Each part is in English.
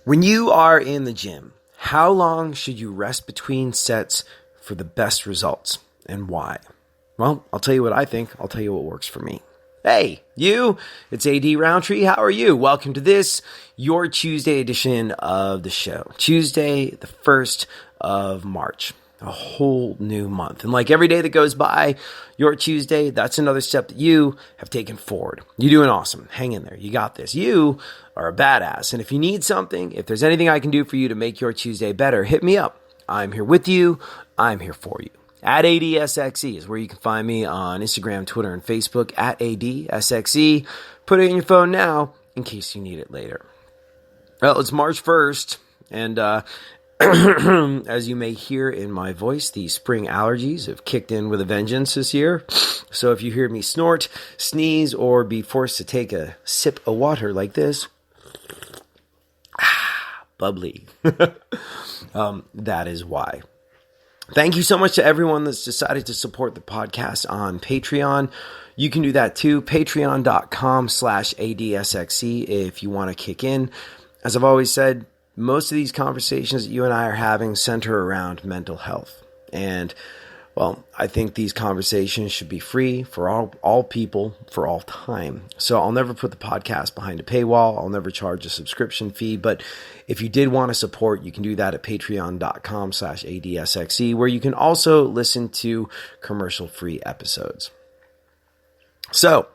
When you are in the gym, how long should you rest between sets for the best results, and why? Well, I'll tell you what I think. I'll tell you what works for me. Hey, you, it's AD Roundtree. How are you? Welcome to this, your Tuesday edition of the show. Tuesday, the 1st of March. A whole new month. And like every day that goes by, your Tuesday, that's another step that you have taken forward. You're doing awesome. Hang in there. You got this. You are a badass. And if you need something, if there's anything I can do for you to make your Tuesday better, hit me up. I'm here with you. I'm here for you. At ADSXE is where you can find me on Instagram, Twitter, and Facebook at ADSXE. Put it in your phone now in case you need it later. Well, it's March 1st, and as you may hear in my voice, the spring allergies have kicked in with a vengeance this year. So if you hear me snort, sneeze, or be forced to take a sip of water like this, bubbly, that is why. Thank you so much to everyone that's decided to support the podcast on Patreon. You can do that too, patreon.com/ADSXE if you want to kick in. As I've always said, most of these conversations that you and I are having center around mental health. And, well, I think these conversations should be free for all people for all time. So I'll never put the podcast behind a paywall. I'll never charge a subscription fee. But if you did want to support, you can do that at patreon.com/ADSXE, where you can also listen to commercial-free episodes. So,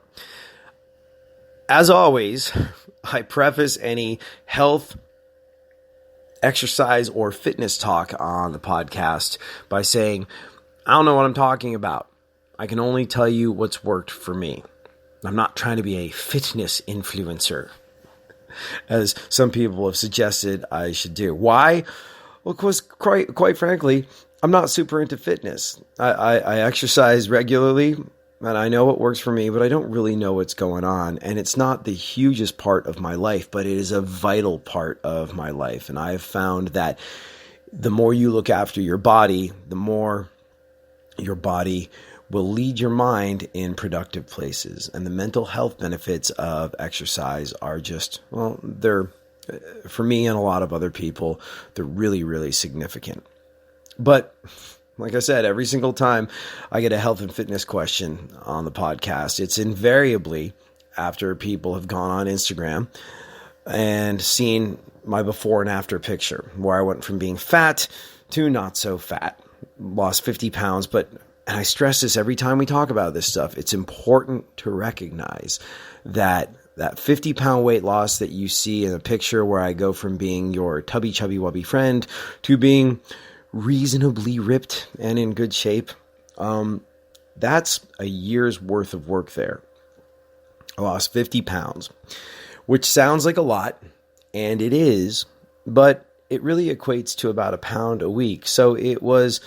as always, I preface any health, exercise, or fitness talk on the podcast by saying, I don't know what I'm talking about. I can only tell you what's worked for me. I'm not trying to be a fitness influencer, as some people have suggested I should do. Why? Well, because quite frankly, I'm not super into fitness. I exercise regularly, and I know what works for me, but I don't really know what's going on. And it's not the hugest part of my life, but it is a vital part of my life. And I have found that the more you look after your body, the more your body will lead your mind in productive places. And the mental health benefits of exercise are just, well, they're, for me and a lot of other people, they're really, really significant. But like I said, every single time I get a health and fitness question on the podcast, it's invariably after people have gone on Instagram and seen my before and after picture, where I went from being fat to not so fat, lost 50 pounds. And I stress this every time we talk about this stuff, it's important to recognize that 50-pound weight loss that you see in a picture where I go from being your tubby, chubby, wubby friend to being reasonably ripped and in good shape, that's a year's worth of work there. I lost 50 pounds, which sounds like a lot, and it is, but it really equates to about a pound a week. So it was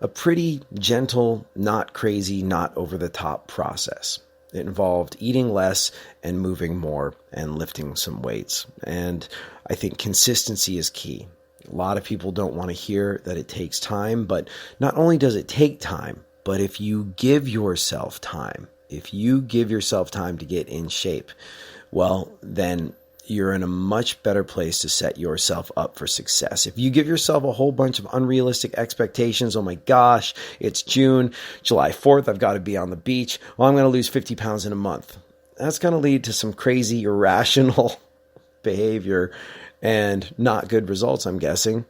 a pretty gentle, not crazy, not over the top process. It involved eating less and moving more and lifting some weights. And I think consistency is key. A lot of people don't want to hear that it takes time, but not only does it take time, but if you give yourself time to get in shape, well, then you're in a much better place to set yourself up for success. If you give yourself a whole bunch of unrealistic expectations, oh my gosh, it's June, July 4th, I've got to be on the beach. Well, I'm going to lose 50 pounds in a month. That's going to lead to some crazy, irrational behavior and not good results, I'm guessing.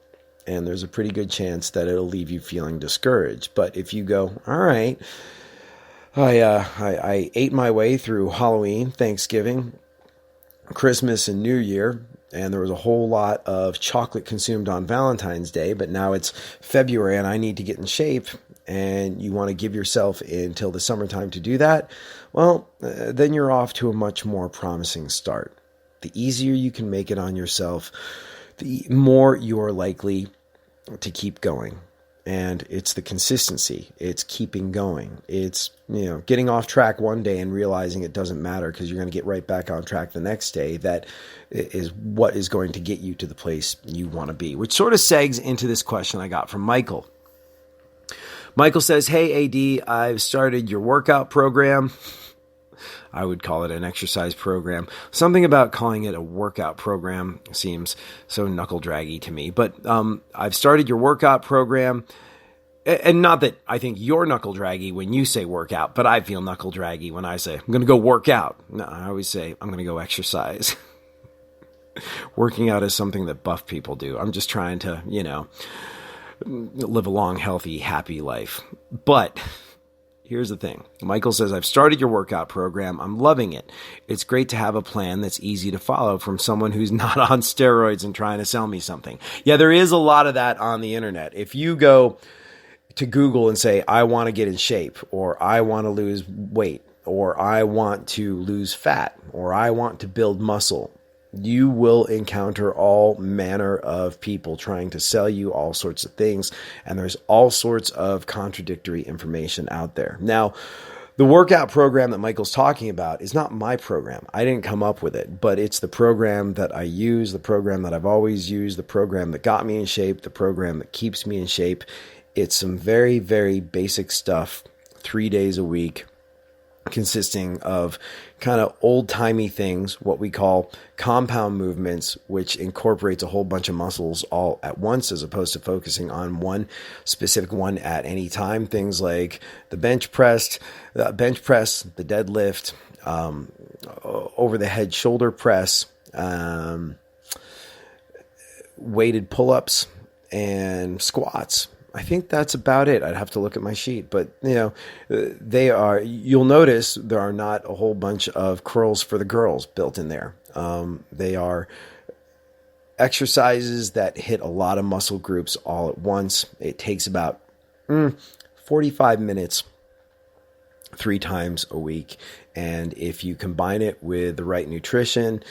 And there's a pretty good chance that it'll leave you feeling discouraged. But if you go, all right, I ate my way through Halloween, Thanksgiving, Christmas, and New Year, and there was a whole lot of chocolate consumed on Valentine's Day, but now it's February and I need to get in shape, and you want to give yourself until the summertime to do that, well, then you're off to a much more promising start. The easier you can make it on yourself, the more you're likely to keep going. And it's the consistency. It's keeping going. It's, getting off track one day and realizing it doesn't matter because you're going to get right back on track the next day. That is what is going to get you to the place you want to be, which sort of segs into this question I got from Michael. Michael says, hey, AD, I've started your workout program. I would call it an exercise program. Something about calling it a workout program seems so knuckle draggy to me. But I've started your workout program. And not that I think you're knuckle draggy when you say workout, but I feel knuckle draggy when I say, I'm going to go work out. No, I always say, I'm going to go exercise. Working out is something that buff people do. I'm just trying to, live a long, healthy, happy life. But here's the thing. Michael says, I've started your workout program. I'm loving it. It's great to have a plan that's easy to follow from someone who's not on steroids and trying to sell me something. Yeah, there is a lot of that on the internet. If you go to Google and say, I want to get in shape, or I want to lose weight, or I want to lose fat, or I want to build muscle, you will encounter all manner of people trying to sell you all sorts of things. And there's all sorts of contradictory information out there. Now, the workout program that Michael's talking about is not my program. I didn't come up with it, but it's the program that I use, the program that I've always used, the program that got me in shape, the program that keeps me in shape. It's some very, very basic stuff, 3 days a week, consisting of kind of old-timey things, what we call compound movements, which incorporates a whole bunch of muscles all at once as opposed to focusing on one specific one at any time. Things like the bench press, the deadlift, over-the-head shoulder press, weighted pull-ups, and squats. I think that's about it. I'd have to look at my sheet, but you'll notice there are not a whole bunch of curls for the girls built in there. They are exercises that hit a lot of muscle groups all at once. It takes about 45 minutes 3 times a week. And if you combine it with the right nutrition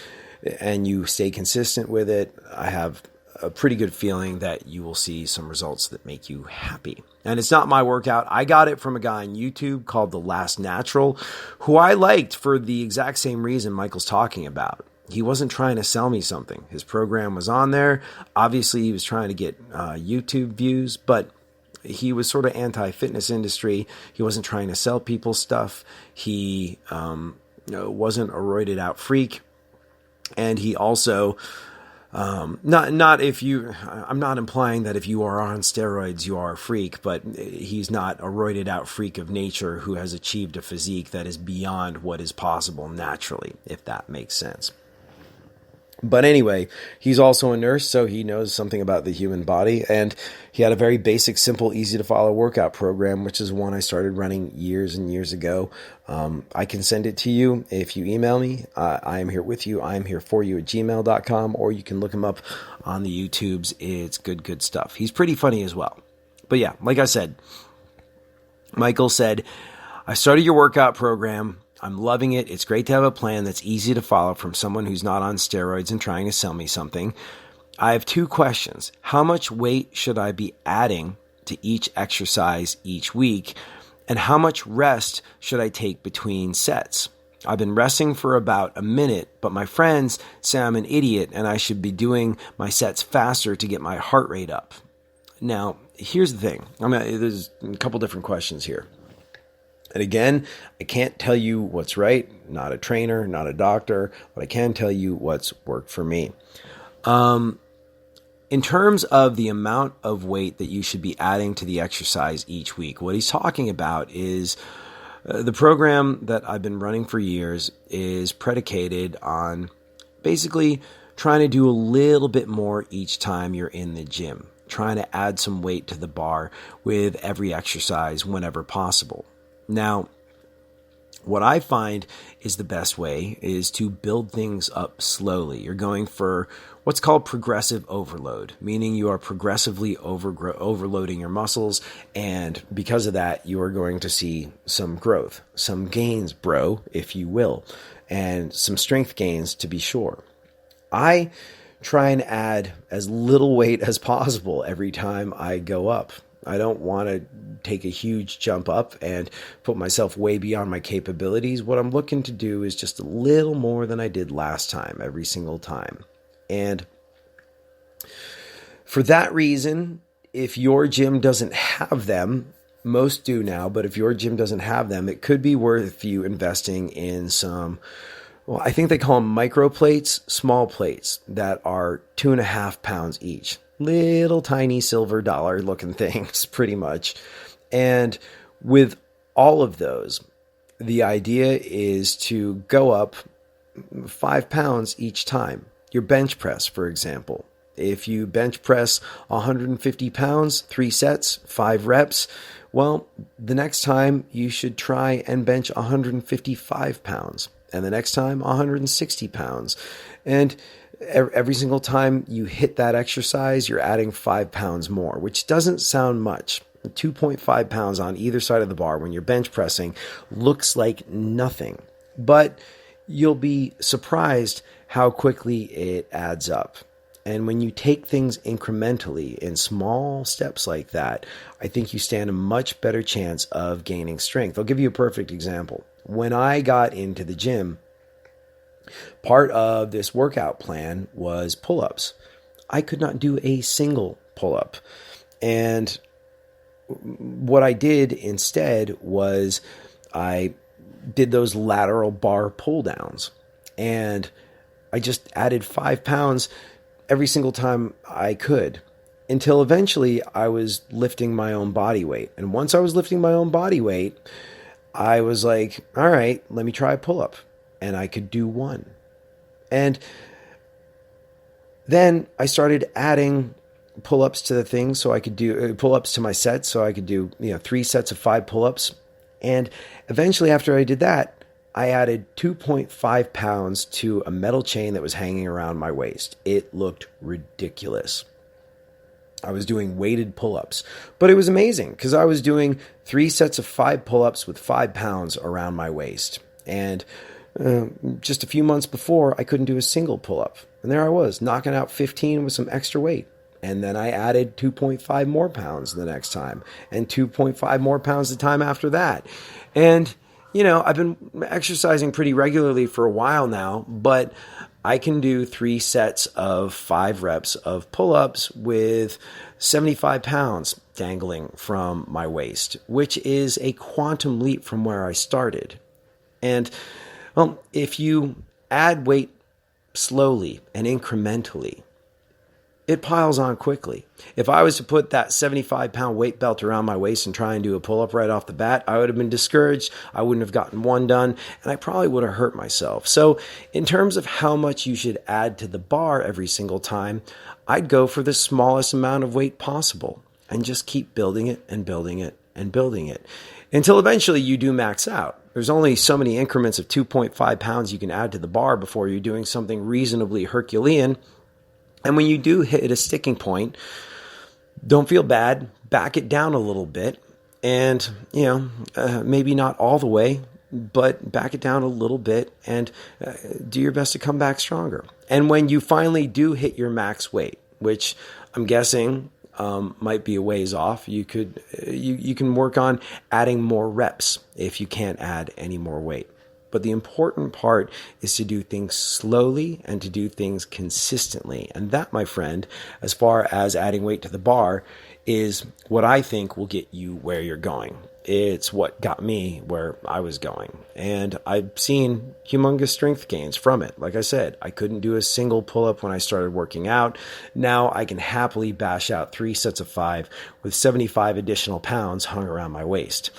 and you stay consistent with it, I have a pretty good feeling that you will see some results that make you happy. And it's not my workout. I got it from a guy on YouTube called The Last Natural, who I liked for the exact same reason Michael's talking about. He wasn't trying to sell me something. His program was on there. Obviously, he was trying to get YouTube views, but he was sort of anti-fitness industry. He wasn't trying to sell people stuff. He wasn't a roided out freak. And he also... I'm not implying that if you are on steroids, you are a freak, but he's not a roided out freak of nature who has achieved a physique that is beyond what is possible naturally, if that makes sense. But anyway, he's also a nurse, so he knows something about the human body, and he had a very basic, simple, easy-to-follow workout program, which is one I started running years and years ago. I can send it to you if you email me. I am here with you. I am here for you at gmail.com, or you can look him up on the YouTubes. It's good stuff. He's pretty funny as well. But yeah, like I said, Michael said, I started your workout program. I'm loving it. It's great to have a plan that's easy to follow from someone who's not on steroids and trying to sell me something. I have 2 questions. How much weight should I be adding to each exercise each week? And how much rest should I take between sets? I've been resting for about a minute, but my friends say I'm an idiot and I should be doing my sets faster to get my heart rate up. Now, here's the thing. There's a couple different questions here. And again, I can't tell you what's right. Not a trainer, not a doctor, but I can tell you what's worked for me. In terms of the amount of weight that you should be adding to the exercise each week, what he's talking about is the program that I've been running for years is predicated on basically trying to do a little bit more each time you're in the gym, trying to add some weight to the bar with every exercise whenever possible. Now, what I find is the best way is to build things up slowly. You're going for what's called progressive overload, meaning you are progressively overloading your muscles, and because of that, you are going to see some growth, some gains, bro, if you will, and some strength gains to be sure. I try and add as little weight as possible every time I go up. I don't want to take a huge jump up and put myself way beyond my capabilities. What I'm looking to do is just a little more than I did last time, every single time. And for that reason, if your gym doesn't have them, Most do now, but if your gym doesn't have them, it could be worth you investing in some, well, I think they call them micro plates, small plates that are 2.5 pounds each. Little tiny silver dollar looking things, pretty much. And with all of those, the idea is to go up 5 pounds each time. Your bench press, for example. If you bench press 150 pounds, 3 sets, 5 reps, well, the next time you should try and bench 155 pounds. And the next time, 160 pounds. And every single time you hit that exercise, you're adding 5 pounds more, which doesn't sound much. 2.5 pounds on either side of the bar when you're bench pressing looks like nothing. But you'll be surprised how quickly it adds up. And when you take things incrementally in small steps like that, I think you stand a much better chance of gaining strength. I'll give you a perfect example. When I got into the gym, part of this workout plan was pull-ups. I could not do a single pull-up. And what I did instead was I did those lateral bar pull downs, and I just added 5 pounds every single time I could, until eventually I was lifting my own body weight. And once I was lifting my own body weight, I was like, all right, let me try a pull-up. And I could do one. And then I started adding pull-ups to the thing, so I could do pull-ups to my sets, so I could do 3 sets of 5 pull-ups. And eventually, after I did that, I added 2.5 pounds to a metal chain that was hanging around my waist. It looked ridiculous. I was doing weighted pull-ups, but it was amazing because I was doing 3 sets of 5 pull-ups with 5 pounds around my waist. And just a few months before, I couldn't do a single pull-up. And there I was, knocking out 15 with some extra weight. And then I added 2.5 more pounds the next time, and 2.5 more pounds the time after that. And I've been exercising pretty regularly for a while now, but I can do 3 sets of 5 reps of pull-ups with 75 pounds dangling from my waist, which is a quantum leap from where I started. And if you add weight slowly and incrementally, it piles on quickly. If I was to put that 75-pound weight belt around my waist and try and do a pull-up right off the bat, I would have been discouraged. I wouldn't have gotten one done, and I probably would have hurt myself. So in terms of how much you should add to the bar every single time, I'd go for the smallest amount of weight possible and just keep building it and building it and building it until eventually you do max out. There's only so many increments of 2.5 pounds you can add to the bar before you're doing something reasonably Herculean. And when you do hit a sticking point, don't feel bad, back it down a little bit, and, maybe not all the way, but back it down a little bit and do your best to come back stronger. And when you finally do hit your max weight, which I'm guessing might be a ways off, you can work on adding more reps if you can't add any more weight. But the important part is to do things slowly and to do things consistently. And that, my friend, as far as adding weight to the bar, is what I think will get you where you're going. It's what got me where I was going. And I've seen humongous strength gains from it. Like I said, I couldn't do a single pull-up when I started working out. Now I can happily bash out 3 sets of 5 with 75 additional pounds hung around my waist.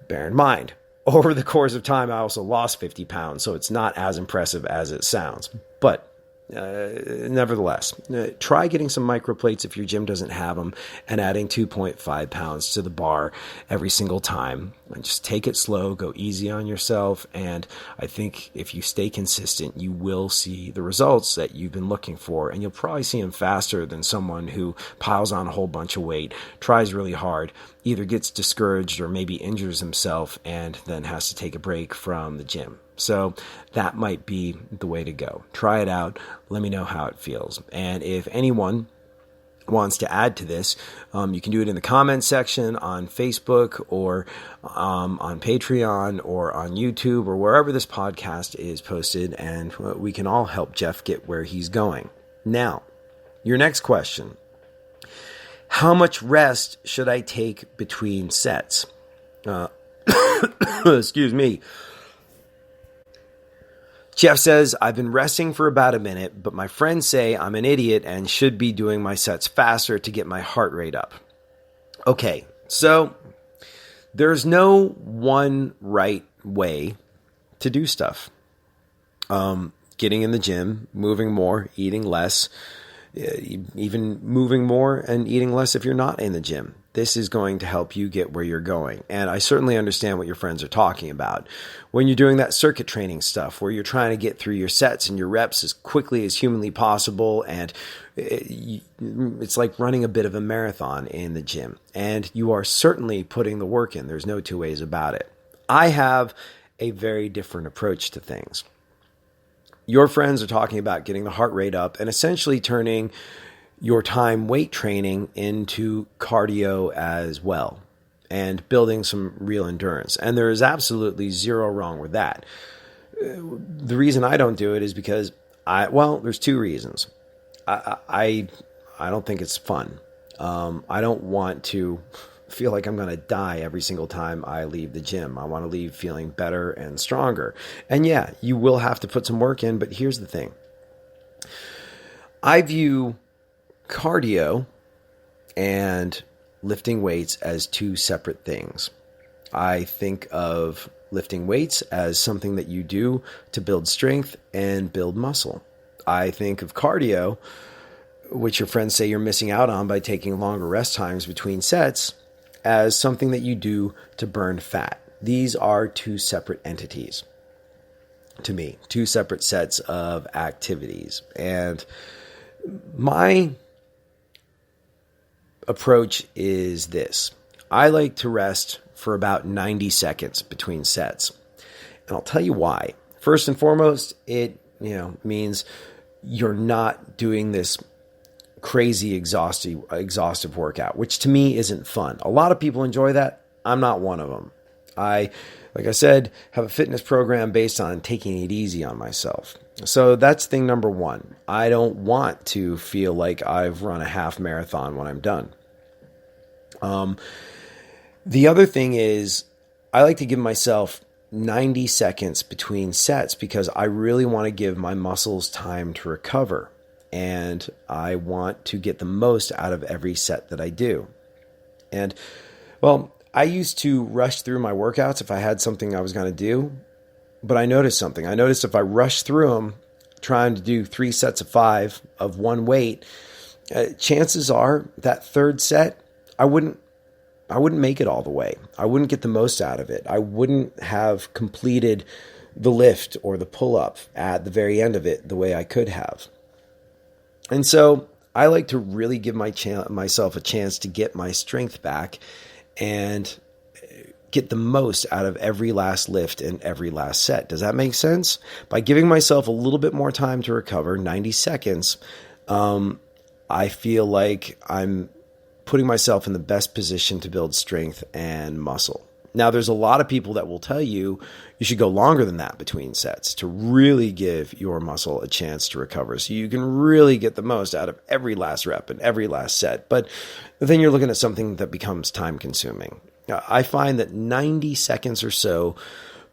Bear in mind, over the course of time, I also lost 50 pounds, so it's not as impressive as it sounds. But nevertheless, try getting some microplates if your gym doesn't have them and adding 2.5 pounds to the bar every single time. And just take it slow, go easy on yourself, and I think if you stay consistent, you will see the results that you've been looking for, and you'll probably see them faster than someone who piles on a whole bunch of weight, tries really hard, either gets discouraged or maybe injures himself and then has to take a break from the gym. So that might be the way to go. Try it out. Let me know how it feels. And if anyone wants to add to this, you can do it in the comments section on Facebook or on Patreon or on YouTube or wherever this podcast is posted, and we can all help Jeff get where he's going. Now, your next question. How much rest should I take between sets? Excuse me. Jeff says, I've been resting for about a minute, but my friends say I'm an idiot and should be doing my sets faster to get my heart rate up. Okay, so there's no one right way to do stuff. Getting in the gym, moving more, eating less, even moving more and eating less if you're not in the gym. This is going to help you get where you're going. And I certainly understand what your friends are talking about. When you're doing that circuit training stuff where you're trying to get through your sets and your reps as quickly as humanly possible, and it's like running a bit of a marathon in the gym. And you are certainly putting the work in. There's no two ways about it. I have a very different approach to things. Your friends are talking about getting the heart rate up and essentially turning your time weight training into cardio as well and building some real endurance. And there is absolutely zero wrong with that. The reason I don't do it is because there's two reasons. I don't think it's fun. I don't want to feel like I'm going to die every single time I leave the gym. I want to leave feeling better and stronger. And yeah, you will have to put some work in, but here's the thing. I view cardio and lifting weights as two separate things. I think of lifting weights as something that you do to build strength and build muscle. I think of cardio, which your friends say you're missing out on by taking longer rest times between sets, as something that you do to burn fat. These are two separate entities to me, two separate sets of activities. And my approach is this. I like to rest for about 90 seconds between sets. And I'll tell you why. First and foremost, it means you're not doing this crazy exhaustive workout, which to me isn't fun. A lot of people enjoy that. I'm not one of them. Like I said, have a fitness program based on taking it easy on myself. So that's thing number one. I don't want to feel like I've run a half marathon when I'm done. The other thing is I like to give myself 90 seconds between sets because I really want to give my muscles time to recover. And I want to get the most out of every set that I do. And, I used to rush through my workouts if I had something I was going to do. But I noticed something. I noticed if I rushed through them, trying to do 3 sets of 5 of one weight, chances are that third set, I wouldn't make it all the way. I wouldn't get the most out of it. I wouldn't have completed the lift or the pull-up at the very end of it the way I could have. And so I like to really give myself a chance to get my strength back and get the most out of every last lift and every last set. Does that make sense? By giving myself a little bit more time to recover, 90 seconds, I feel like I'm putting myself in the best position to build strength and muscle. Now, there's a lot of people that will tell you should go longer than that between sets to really give your muscle a chance to recover so you can really get the most out of every last rep and every last set. But then you're looking at something that becomes time consuming. I find that 90 seconds or so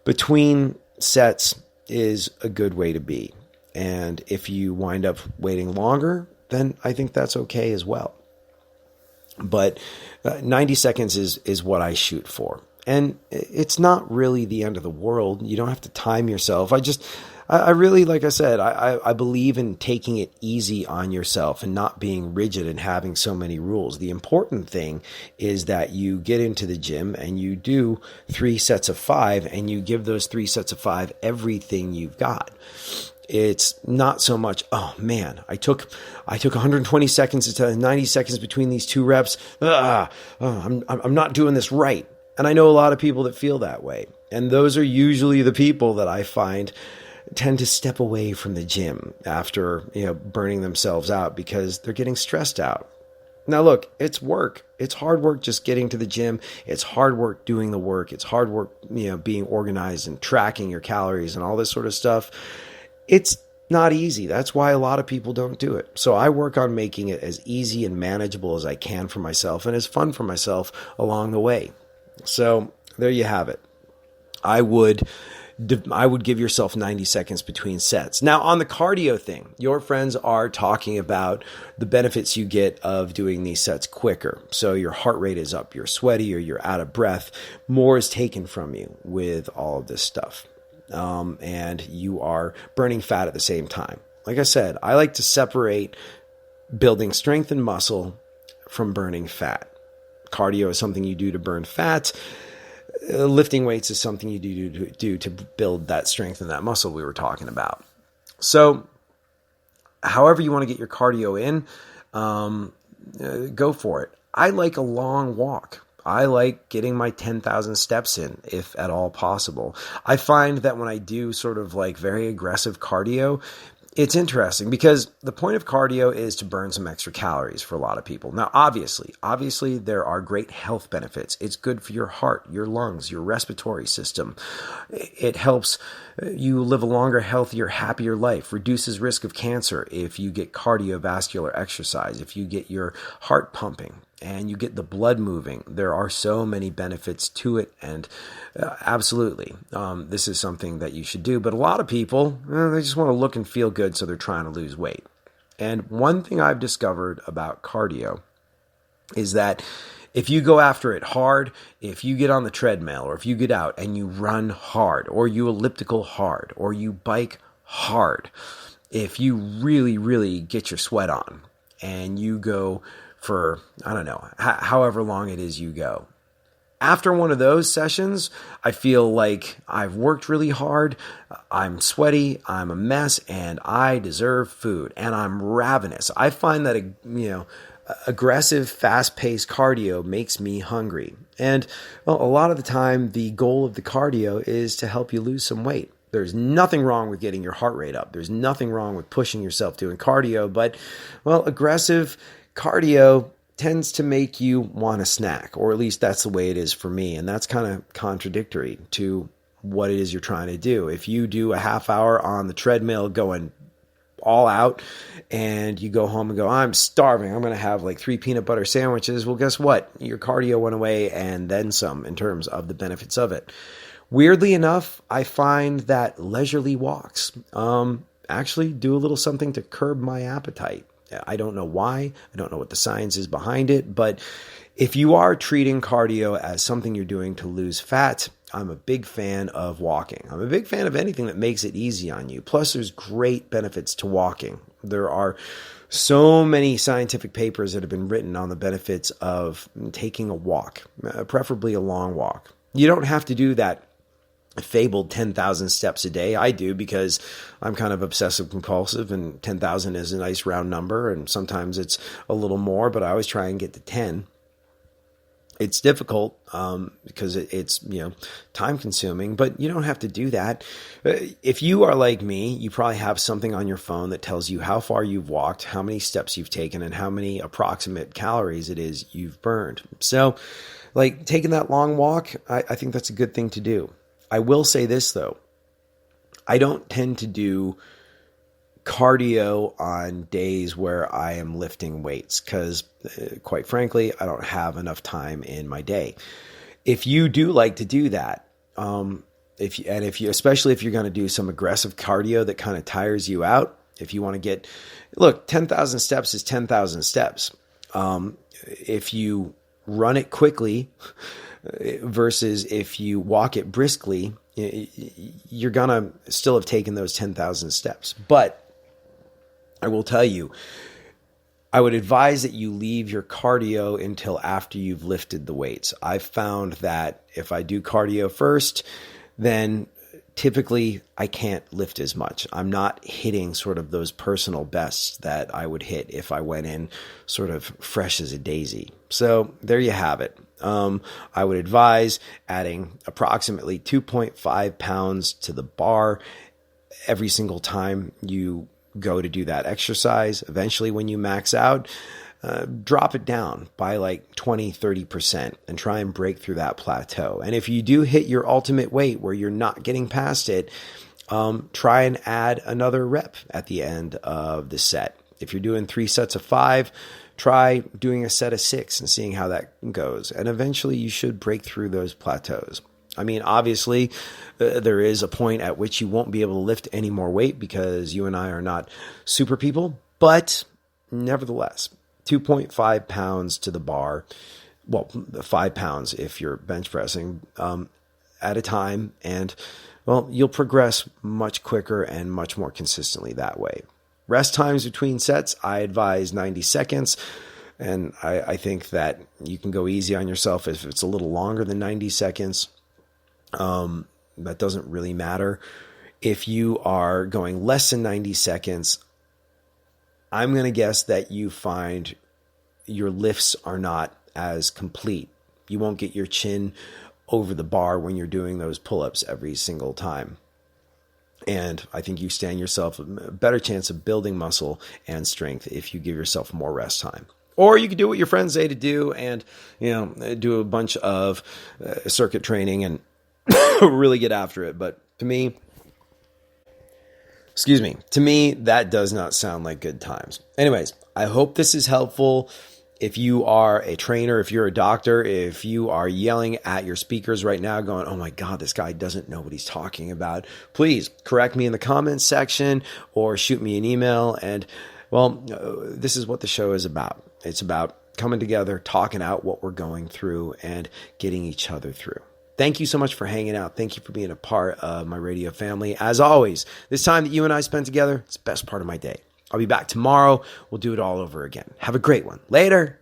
between sets is a good way to be. And if you wind up waiting longer, then I think that's okay as well. But 90 seconds is what I shoot for. And it's not really the end of the world. You don't have to time yourself. I really, like I said, I believe in taking it easy on yourself and not being rigid and having so many rules. The important thing is that you get into the gym and you do 3 sets of 5 and you give those 3 sets of 5 everything you've got. It's not so much, oh man, I took 120 seconds to 90 seconds between these 2 reps. I'm not doing this right. And I know a lot of people that feel that way. And those are usually the people that I find tend to step away from the gym after, burning themselves out because they're getting stressed out. Now, look, it's work. It's hard work just getting to the gym. It's hard work doing the work. It's hard work, being organized and tracking your calories and all this sort of stuff. It's Not easy. That's why a lot of people don't do it. So I work on making it as easy and manageable as I can for myself and as fun for myself along the way. So there you have it. I would give yourself 90 seconds between sets. Now, on the cardio thing, your friends are talking about the benefits you get of doing these sets quicker. So your heart rate is up, you're sweaty, or you're out of breath. More is taken from you with all of this stuff. And you are burning fat at the same time. Like I said, I like to separate building strength and muscle from burning fat. Cardio is something you do to burn fat. Lifting weights is something you do to build that strength and that muscle we were talking about. So however you want to get your cardio in, go for it. I like a long walk. I like getting my 10,000 steps in, if at all possible. I find that when I do sort of like very aggressive cardio, it's interesting because the point of cardio is to burn some extra calories for a lot of people. Now, obviously there are great health benefits. It's good for your heart, your lungs, your respiratory system. It helps you live a longer, healthier, happier life, reduces risk of cancer if you get cardiovascular exercise, if you get your heart pumping and you get the blood moving. There are so many benefits to it, and absolutely, this is something that you should do. But a lot of people, they just want to look and feel good, so they're trying to lose weight. And one thing I've discovered about cardio is that if you go after it hard, if you get on the treadmill, or if you get out and you run hard, or you elliptical hard, or you bike hard, if you really, really get your sweat on and you go for, I don't know, however long it is you go. After one of those sessions, I feel like I've worked really hard, I'm sweaty, I'm a mess, and I deserve food, and I'm ravenous. I find that, aggressive, fast-paced cardio makes me hungry. And well, a lot of the time, the goal of the cardio is to help you lose some weight. There's nothing wrong with getting your heart rate up. There's nothing wrong with pushing yourself doing cardio, but, well, aggressive cardio tends to make you want a snack, or at least that's the way it is for me. And that's kind of contradictory to what it is you're trying to do. If you do a half hour on the treadmill going all out and you go home and go, I'm starving, I'm going to have like 3 peanut butter sandwiches. Well, guess what? Your cardio went away and then some in terms of the benefits of it. Weirdly enough, I find that leisurely walks actually do a little something to curb my appetite. I don't know why. I don't know what the science is behind it. But if you are treating cardio as something you're doing to lose fat, I'm a big fan of walking. I'm a big fan of anything that makes it easy on you. Plus, there's great benefits to walking. There are so many scientific papers that have been written on the benefits of taking a walk, preferably a long walk. You don't have to do that fabled 10,000 steps a day. I do because I'm kind of obsessive compulsive, and 10,000 is a nice round number, and sometimes it's a little more, but I always try and get to 10. It's difficult because it's time consuming, but you don't have to do that. If you are like me, you probably have something on your phone that tells you how far you've walked, how many steps you've taken, and how many approximate calories it is you've burned. So like taking that long walk, I think that's a good thing to do. I will say this, though. I don't tend to do cardio on days where I am lifting weights because, quite frankly, I don't have enough time in my day. If you do like to do that, especially if you're going to do some aggressive cardio that kind of tires you out, if you want to look, 10,000 steps is 10,000 steps. If you run it quickly versus if you walk it briskly, you're going to still have taken those 10,000 steps. But I will tell you, I would advise that you leave your cardio until after you've lifted the weights. I've found that if I do cardio first, then typically I can't lift as much. I'm not hitting sort of those personal bests that I would hit if I went in sort of fresh as a daisy. So there you have it. I would advise adding approximately 2.5 pounds to the bar every single time you go to do that exercise. Eventually, when you max out, drop it down by like 20-30% and try and break through that plateau. And if you do hit your ultimate weight where you're not getting past it, try and add another rep at the end of the set. If you're doing 3 sets of 5, try doing a set of 6 and seeing how that goes. And eventually you should break through those plateaus. I mean, obviously, there is a point at which you won't be able to lift any more weight because you and I are not super people. But nevertheless, 2.5 pounds to the bar, well, 5 pounds if you're bench pressing at a time. And, well, you'll progress much quicker and much more consistently that way. Rest times between sets, I advise 90 seconds. And I think that you can go easy on yourself if it's a little longer than 90 seconds. That doesn't really matter. If you are going less than 90 seconds, I'm going to guess that you find your lifts are not as complete. You won't get your chin over the bar when you're doing those pull-ups every single time. And I think you stand yourself a better chance of building muscle and strength if you give yourself more rest time. Or you could do what your friends say to do and, do a bunch of circuit training and really get after it. But to me, that does not sound like good times. Anyways, I hope this is helpful. If you are a trainer, if you're a doctor, if you are yelling at your speakers right now going, oh my God, this guy doesn't know what he's talking about, please correct me in the comments section or shoot me an email. And this is what the show is about. It's about coming together, talking out what we're going through and getting each other through. Thank you so much for hanging out. Thank you for being a part of my radio family. As always, this time that you and I spend together, it's the best part of my day. I'll be back tomorrow. We'll do it all over again. Have a great one. Later.